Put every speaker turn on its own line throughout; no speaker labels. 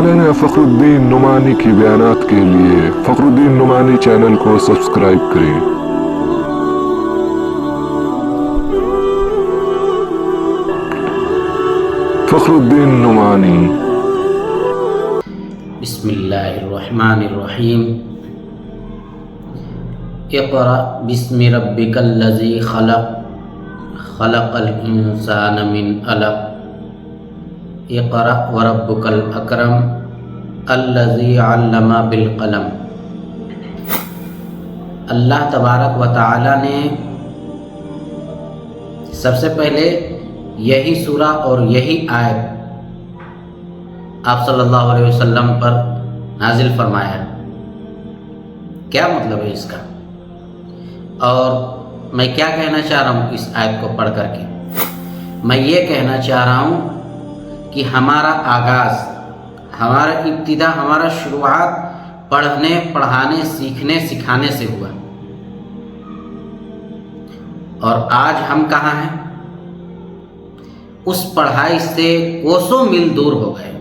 मौलाना फ़खरुद्दीन नुमानी की बयानात के लिए फ़खरुद्दीन नुमानी चैनल को सब्सक्राइब करें। फ़खरुद्दीन नुमानी।
बिस्मिल्लाहिर्रहमानिर्रहीम। इक़रा बिस्मि रब्बिकल्लज़ी खलक़ खलक़ल इंसान मिन अलक़। इक़रा व रब्बुकल अकरम अल्लज़ी अल्लमा बिल क़लम। अल्लाह तबारक व तआला ने सबसे पहले यही सूरा और यही आयत आप सल्लल्लाहु अलैहि वसल्लम पर नाजिल फरमाया। क्या मतलब है इसका, और मैं क्या कहना चाह रहा हूँ इस आयत को पढ़ करके? मैं ये कहना चाह रहा हूँ कि हमारा आगाज़, हमारा इब्तिदा, हमारा शुरुआत पढ़ने, पढ़ाने, सीखने, सिखाने से हुआ, और आज हम कहाँ हैं? उस पढ़ाई से कोसों मील दूर हो गए।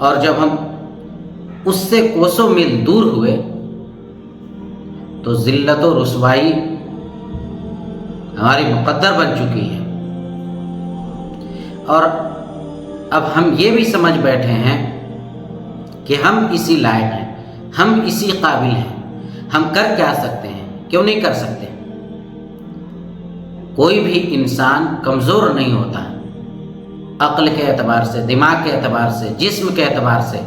और जब हम उससे कोसों मील दूर हुए तो ज़िल्लत और रुसवाई हमारी मुक़द्दर बन चुकी है। और अब हम ये भी समझ बैठे हैं कि हम इसी लायक हैं, हम इसी काबिल हैं, हम कर क्या सकते हैं, क्यों नहीं कर सकते। कोई भी इंसान कमज़ोर नहीं होता, अक्ल के एतबार से, दिमाग के एतबार से, जिस्म के एतबार से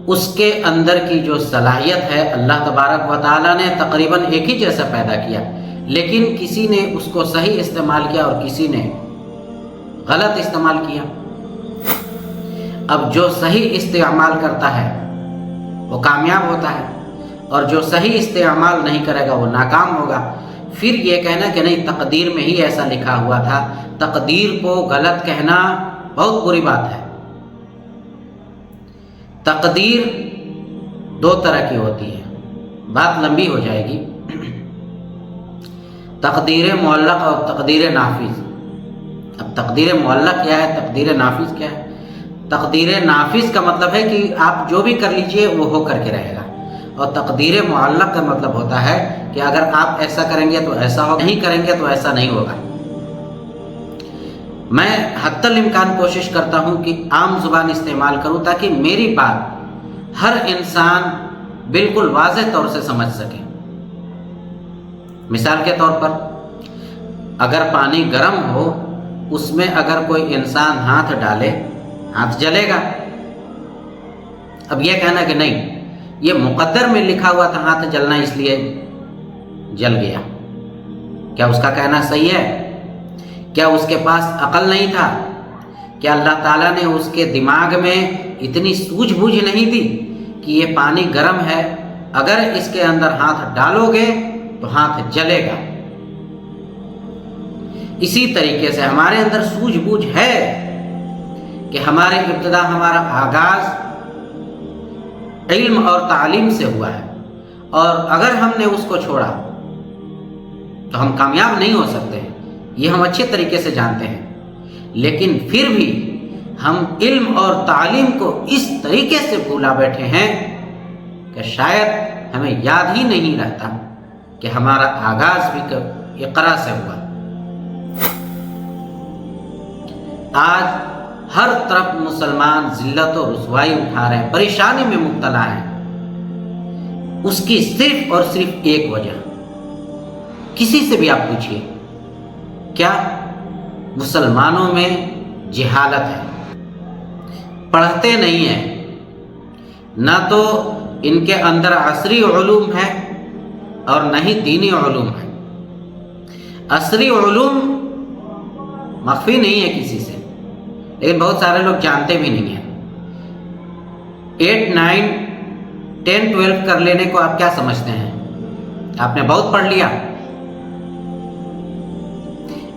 उसके अंदर की जो सलाहियत है अल्लाह तबारक व तआला ने तकरीबन एक ही जैसा पैदा किया, लेकिन किसी ने उसको सही इस्तेमाल किया और किसी ने गलत इस्तेमाल किया। अब जो सही इस्तेमाल करता है वो कामयाब होता है, और जो सही इस्तेमाल नहीं करेगा वो नाकाम होगा। फिर ये कहना कि नहीं तकदीर में ही ऐसा लिखा हुआ था, तकदीर को गलत कहना बहुत बुरी बात है। तकदीर दो तरह की होती है, बात लंबी हो जाएगी। तकदीर मुअल्लक़ और तकदीर नाफिज। अब तकदीर मुअल्लक़ क्या है, तकदीर नाफिज क्या है? तकदीर नाफिज का मतलब है कि आप जो भी कर लीजिए वो हो करके रहेगा, और तकदीर मुअल्लक़ का मतलब होता है कि अगर आप ऐसा करेंगे तो ऐसा होगा, नहीं करेंगे तो ऐसा नहीं होगा। मैं हत्तल इम्कान कोशिश करता हूँ कि आम ज़ुबान इस्तेमाल करूँ ताकि मेरी बात हर इंसान बिल्कुल वाज़ेह तौर से समझ सके। मिसाल के तौर पर, अगर पानी गर्म हो, उसमें अगर कोई इंसान हाथ डाले, हाथ जलेगा। अब यह कहना कि नहीं ये मुक़द्दर में लिखा हुआ था हाथ जलना इसलिए जल गया, क्या उसका कहना सही है? क्या उसके पास अकल नहीं था? क्या अल्लाह ताला ने उसके दिमाग में इतनी सूझबूझ नहीं दी कि ये पानी गर्म है, अगर इसके अंदर हाथ डालोगे तो हाथ जलेगा? इसी तरीके से हमारे अंदर सूझबूझ है कि हमारे इब्तिदा, हमारा आगाज़ इल्म और तालीम से हुआ है, और अगर हमने उसको छोड़ा तो हम कामयाब नहीं हो सकते हैं। ये हम अच्छे तरीके से जानते हैं, लेकिन फिर भी हम इल्म और तालीम को इस तरीके से भूला बैठे हैं कि शायद हमें याद ही नहीं रहता कि हमारा आगाज़ भी इक़रा से हुआ। आज हर तरफ मुसलमान ज़िल्लत और रुसवाई उठा रहे हैं, परेशानी में मुब्तला हैं। उसकी सिर्फ और सिर्फ एक वजह, किसी से भी आप पूछिए, क्या? मुसलमानों में जिहालत है, पढ़ते नहीं हैं, ना तो इनके अंदर असरी उलूम है और न ही दीनी उलूम है। असरी उलूम मख्फी नहीं है किसी से, लेकिन बहुत सारे लोग जानते भी नहीं हैं। 8, 9, 10, 12 कर लेने को आप क्या समझते हैं? आपने बहुत पढ़ लिया।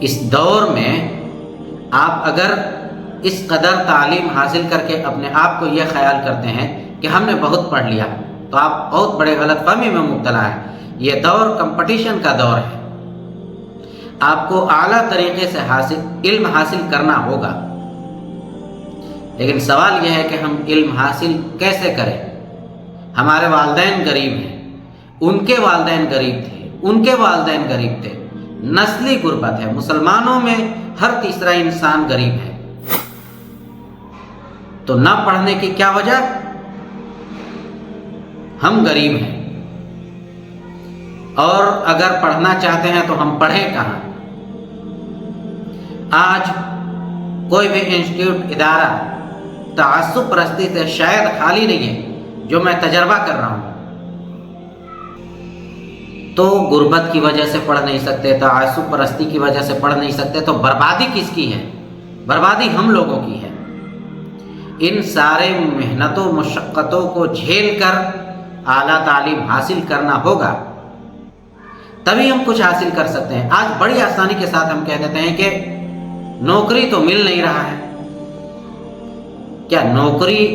इस दौर में आप अगर इस कदर तालीम हासिल करके अपने आप को यह ख्याल करते हैं कि हमने बहुत पढ़ लिया, तो आप बहुत बड़े गलतफहमी में मुब्तला हैं। यह दौर कंपटीशन का दौर है। आपको आला तरीके से इल्म हासिल करना होगा। लेकिन सवाल यह है कि हम इल्म हासिल कैसे करें। हमारे वालिदैन गरीब हैं, उनके वालिदैन गरीब थे, उनके वालिदैन गरीब थे, नस्ली गुर्बत है। मुसलमानों में हर तीसरा इंसान गरीब है। तो ना पढ़ने की क्या वजह? हम गरीब हैं, और अगर पढ़ना चाहते हैं तो हम पढ़ें कहाँ? आज कोई भी इंस्टीट्यूट, इदारा तअस्सुब परस्ती से शायद खाली नहीं है, जो मैं तजर्बा कर रहा हूँ। तो गुर्बत की वजह से पढ़ नहीं सकते, तअस्सुब परस्ती की वजह से पढ़ नहीं सकते, तो बर्बादी किसकी है? बर्बादी हम लोगों की है। इन सारे मेहनतों मुशक्क़तों को झेल कर आला तालीम हासिल करना होगा, तभी हम कुछ हासिल कर सकते हैं। आज बड़ी आसानी के साथ हम कह देते हैं कि नौकरी तो मिल नहीं रहा है। क्या नौकरी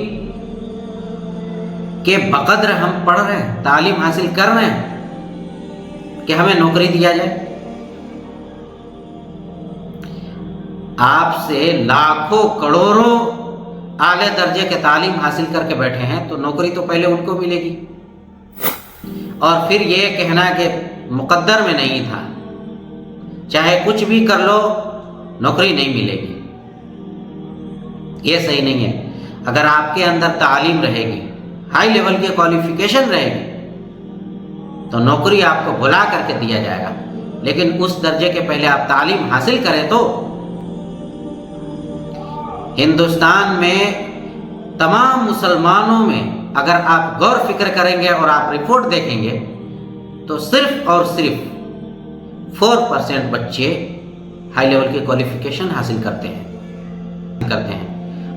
के बकद्र हम पढ़ रहे हैं, तालीम हासिल कर रहे हैं कि हमें नौकरी दिया जाए? आपसे लाखों करोड़ों आले दर्जे के तालीम हासिल करके बैठे हैं, तो नौकरी तो पहले उनको मिलेगी। और फिर ये कहना कि मुकद्दर में नहीं था, चाहे कुछ भी कर लो नौकरी नहीं मिलेगी, ये सही नहीं है। अगर आपके अंदर तालीम रहेगी, हाई लेवल की क्वालिफिकेशन रहेगी, तो नौकरी आपको बुला करके दिया जाएगा। लेकिन उस दर्जे के पहले आप तालीम हासिल करें। तो हिंदुस्तान में तमाम मुसलमानों में अगर आप गौर फिक्र करेंगे और आप रिपोर्ट देखेंगे, तो सिर्फ और सिर्फ 4% बच्चे हाई लेवल की क्वालिफिकेशन हासिल करते हैं।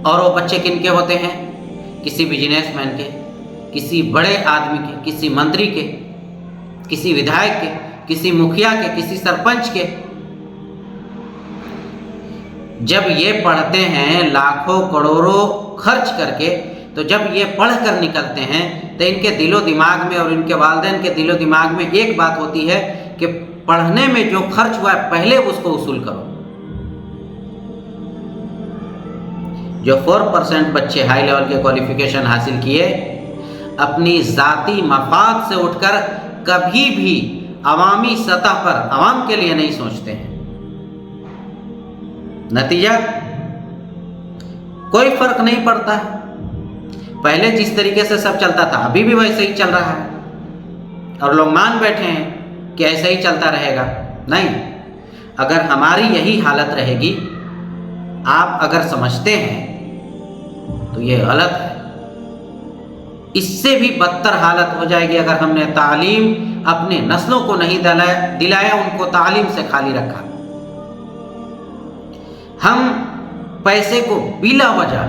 और वो बच्चे किनके होते हैं? किसी बिजनेसमैन के, किसी बड़े आदमी के, किसी मंत्री के, किसी विधायक के, किसी मुखिया के, किसी सरपंच के। जब ये पढ़ते हैं लाखों करोड़ों खर्च करके, तो जब ये पढ़ कर निकलते हैं तो इनके दिलो दिमाग में और इनके वालिदैन के दिलो दिमाग में एक बात होती है कि पढ़ने में जो खर्च हुआ है पहले उसको वसूल करो। जो 4% बच्चे हाई लेवल के क्वालिफिकेशन हासिल किए, अपनी जाती मफाद से उठकर कभी भी अवामी सतह पर अवाम के लिए नहीं सोचते हैं। नतीजा कोई फर्क नहीं पड़ता है। पहले जिस तरीके से सब चलता था अभी भी वैसे ही चल रहा है, और लोग मान बैठे हैं कि ऐसे ही चलता रहेगा। नहीं, अगर हमारी यही हालत रहेगी, आप अगर समझते हैं तो ये गलत है। इससे भी बदतर हालत हो जाएगी अगर हमने तालीम अपने नस्लों को नहीं दिलाया, उनको तालीम से खाली रखा। हम पैसे को बिला वजह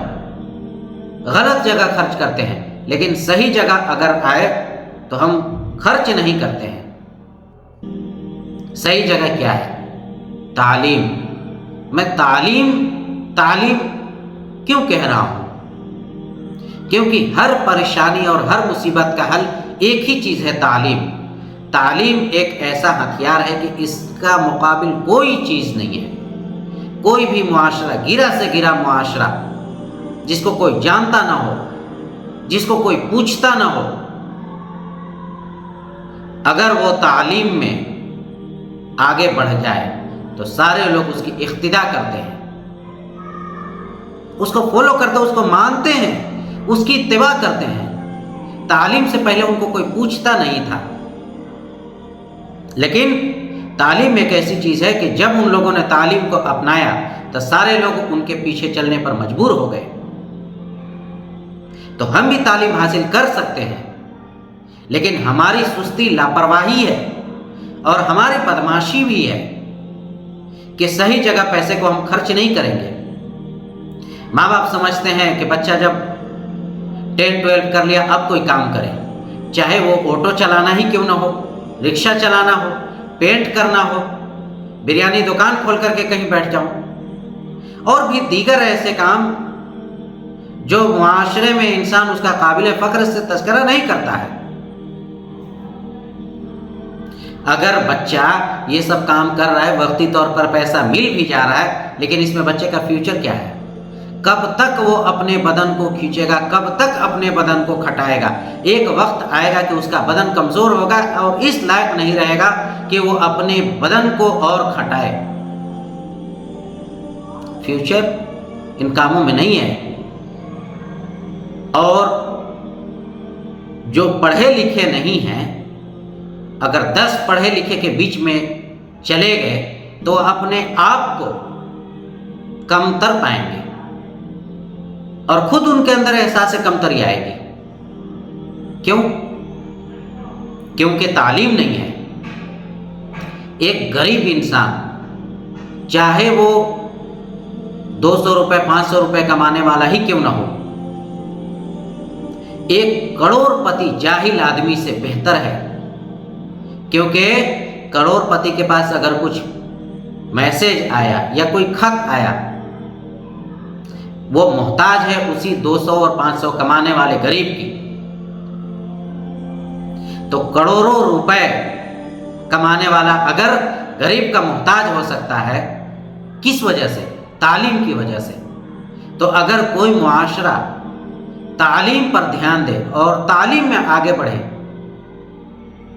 गलत जगह खर्च करते हैं, लेकिन सही जगह अगर आए तो हम खर्च नहीं करते हैं। सही जगह क्या है? तालीम। मैं तालीम क्यों कह रहा हूं? क्योंकि हर परेशानी और हर मुसीबत का हल एक ही चीज है, तालीम। तालीम एक ऐसा हथियार है कि इसका मुकाबिल कोई चीज नहीं है। कोई भी मुआशरा, गिरा से गिरा मुआशरा, जिसको कोई जानता ना हो, जिसको कोई पूछता ना हो, अगर वो तालीम में आगे बढ़ जाए तो सारे लोग उसकी इख्तिदा करते हैं, उसको फॉलो करते हैं, उसको मानते हैं, उसकी इत्तिबा करते हैं। तालीम से पहले उनको कोई पूछता नहीं था। लेकिन तालीम एक ऐसी चीज है कि जब उन लोगों ने तालीम को अपनाया तो सारे लोग उनके पीछे चलने पर मजबूर हो गए। तो हम भी तालीम हासिल कर सकते हैं, लेकिन हमारी सुस्ती, लापरवाही है और हमारी बदमाशी भी है कि सही जगह पैसे को हम खर्च नहीं करेंगे। माँ बाप समझते हैं कि बच्चा जब 10-12 कर लिया अब कोई काम करे, चाहे वो ऑटो चलाना ही क्यों ना हो, रिक्शा चलाना हो, पेंट करना हो, बिरयानी दुकान खोल करके कहीं बैठ जाऊं, और भी दीगर ऐसे काम जो मुआशरे में इंसान उसका काबिल फख्र से तस्करा नहीं करता है। अगर बच्चा ये सब काम कर रहा है, वक्ती तौर पर पैसा मिल भी जा रहा है, लेकिन इसमें बच्चे का फ्यूचर क्या है? کب تک وہ اپنے بدن کو کھینچے گا, کب تک اپنے بدن کو کھٹائے گا؟ ایک وقت آئے گا کہ اس کا بدن کمزور ہوگا اور اس لائق نہیں رہے گا کہ وہ اپنے بدن کو اور کھٹائے. فیوچر ان کاموں میں نہیں ہے. اور جو پڑھے لکھے نہیں ہیں, اگر 10 پڑھے لکھے کے بیچ میں چلے گئے تو اپنے آپ کو کمتر پائیں گے اور خود ان کے اندر احساس کمتری آئے گی. کیوں؟ کیونکہ تعلیم نہیں ہے. ایک غریب انسان چاہے وہ 200 روپے 500 روپے کمانے والا ہی کیوں نہ ہو, ایک کروڑ پتی جاہل آدمی سے بہتر ہے. کیونکہ کروڑ پتی کے پاس اگر کچھ میسج آیا یا کوئی خط آیا, وہ محتاج ہے اسی 200 اور 500 کمانے والے غریب کی. تو کروڑوں روپے کمانے والا اگر غریب کا محتاج ہو سکتا ہے, کس وجہ سے؟ تعلیم کی وجہ سے. تو اگر کوئی معاشرہ تعلیم پر دھیان دے اور تعلیم میں آگے بڑھے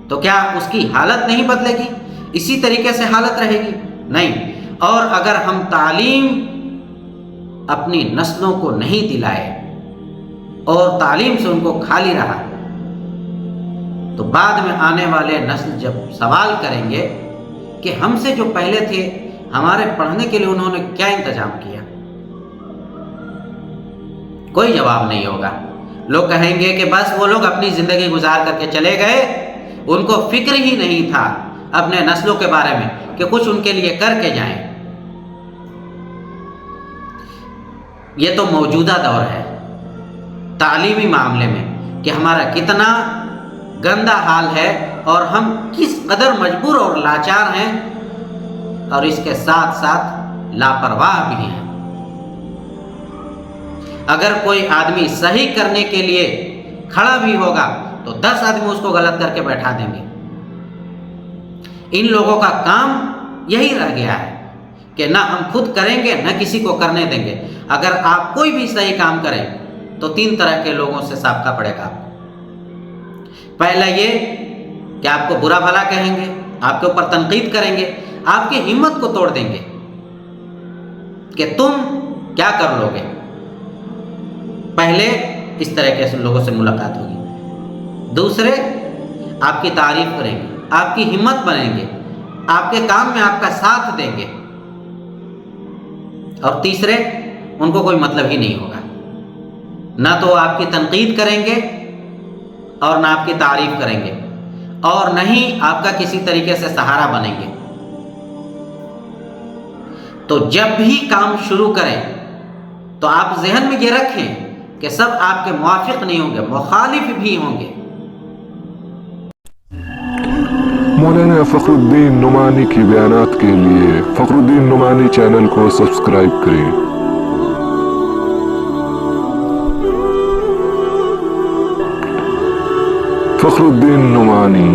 تو کیا اس کی حالت نہیں بدلے گی؟ اسی طریقے سے حالت رہے گی؟ نہیں. اور اگر ہم تعلیم اپنی نسلوں کو نہیں دلائے اور تعلیم سے ان کو خالی رہا تو بعد میں آنے والے نسل جب سوال کریں گے کہ ہم سے جو پہلے تھے ہمارے پڑھنے کے لیے انہوں نے کیا انتظام کیا, کوئی جواب نہیں ہوگا. لوگ کہیں گے کہ بس وہ لوگ اپنی زندگی گزار کر کے چلے گئے, ان کو فکر ہی نہیں تھا اپنے نسلوں کے بارے میں کہ کچھ ان کے لیے کر کے جائیں. یہ تو موجودہ دور ہے تعلیمی معاملے میں کہ ہمارا کتنا گندا حال ہے اور ہم کس قدر مجبور اور لاچار ہیں, اور اس کے ساتھ ساتھ لاپرواہ بھی ہیں. اگر کوئی آدمی صحیح کرنے کے لیے کھڑا بھی ہوگا تو 10 آدمی اس کو غلط کر کے بیٹھا دیں گے. ان لوگوں کا کام یہی رہ گیا ہے کہ نہ ہم خود کریں گے نہ کسی کو کرنے دیں گے. اگر آپ کوئی بھی صحیح کام کریں تو 3 طرح کے لوگوں سے سابقہ پڑے گا. پہلا یہ کہ آپ کو برا بھلا کہیں گے, آپ کے اوپر تنقید کریں گے, آپ کی ہمت کو توڑ دیں گے کہ تم کیا کر لو گے. پہلے اس طرح کے لوگوں سے ملاقات ہوگی. دوسرے آپ کی تعریف کریں گے, آپ کی ہمت بنیں گے, آپ کے کام میں آپ کا ساتھ دیں گے. اور تیسرے ان کو کوئی مطلب ہی نہیں ہوگا, نہ تو آپ کی تنقید کریں گے اور نہ آپ کی تعریف کریں گے اور نہ ہی آپ کا کسی طریقے سے سہارا بنیں گے. تو جب بھی کام شروع کریں تو آپ ذہن میں یہ رکھیں کہ سب آپ کے موافق نہیں ہوں گے, مخالف بھی ہوں گے.
مولانا فخر الدین نعمانی کی بیانات کے لیے فخر الدین نعمانی چینل کو سبسکرائب کریں. فخر الدین نعمانی.